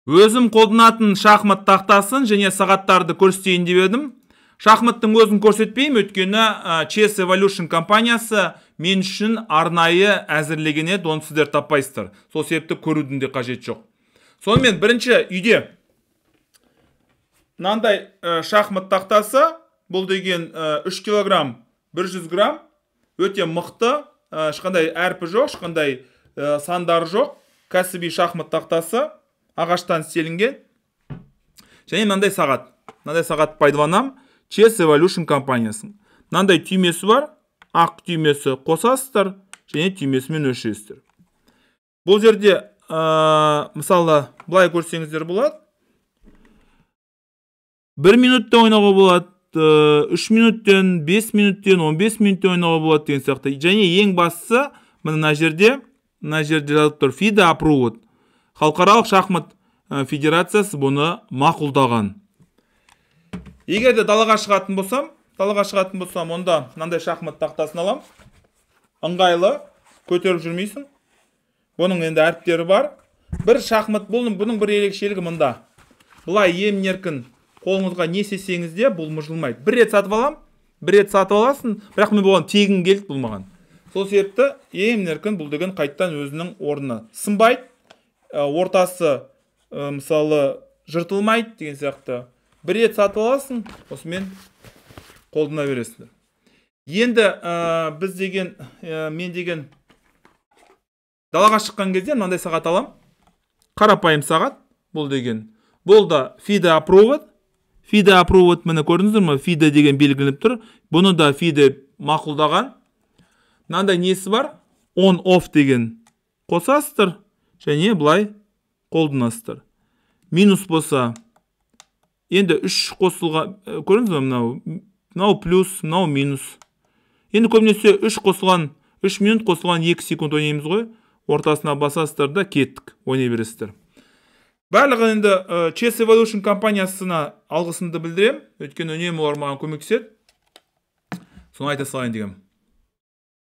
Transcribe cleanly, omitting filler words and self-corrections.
Өзім қолданатын шахмат тақтасын және сағаттарды көрсетейін деп едім. Шахматтың өзін көрсетпеймін, өйткені Chess Evolution компаниясы мен үшін арнайы әзірлеген еді, оны сіздер таппайсыздар. Сол себепті көрудің де қажет жоқ. Сонымен бірінші үйде мынандай шахмат тақтасы, бұл деген 3 килограмм 100 грамм, өте мықты, ешқандай әрпі жоқ, ешқандай сандары жоқ, кәсіби шахмат тақтасы, ағаштан істелінген. Және мынандай сағат пайдаланам, Chess Evolution компаниясының. Мынандай түймесі бар, ақ түймесі қосасыздар, және түймесімен өлшейсіздер. Бұл жерде мысалы былай көрсеңіздер болады. 1 минутта ойнауға болады, 3 минуттен, 5 минуттен, 15 минутте ойнауға болады деген сияқты. Және ең бастысы мына жерде жазып тұр FIDE Approved. Халықаралық шахмат федерациясы бұны мақұлдаған. Егер де далаға шығатын болсам, онда мынандай шахмат тақтасын алам. Ыңғайлы, көтеріп жүрмейсің. Бұның енді әріптері бар. Бір шахмат, бұның бір ерекшелігі мында. Бұлай емін-еркін қолыңызға не сесеңіз де бұл мұжылмайды. Бір рет сатып аласың, бірақ мен болған тегін келді бұл маған. Сол себепті емін-еркін бұл деген қайттан өзінің орнына сынбайды. Ортасы мысалы жыртылмайды деген сияқты. Бір рет сатып аласың, осымен қолдана бересіңдер. Енді мен деген далаға шыққан кезде мынандай сағат алам. Қарапайым сағат, бұл деген. Бұл да FIDE Approved. FIDE Approved, мені көрдіңіздер ме? FIDE деген белгіленіп тұр. Бұны да FIDE мақұлдаған. Мынандай несі бар? On-off деген қосасыздар, және бұлай қолданасыздар. Минус болса, енді 3 қосылған, көрдіңіз бе, мынау плюс, мынау минус. Енді көбінесе 3 минут қосылған 2 секунд ойнаймыз ғой. Ортасына басасыздар да кеттік, ойнай бересіздер. Барлығы енді Chess Evolution компаниясына алғысымды білдірем, өйткені үнемі олар маған көмектеседі. Соны айта салайын дегенім.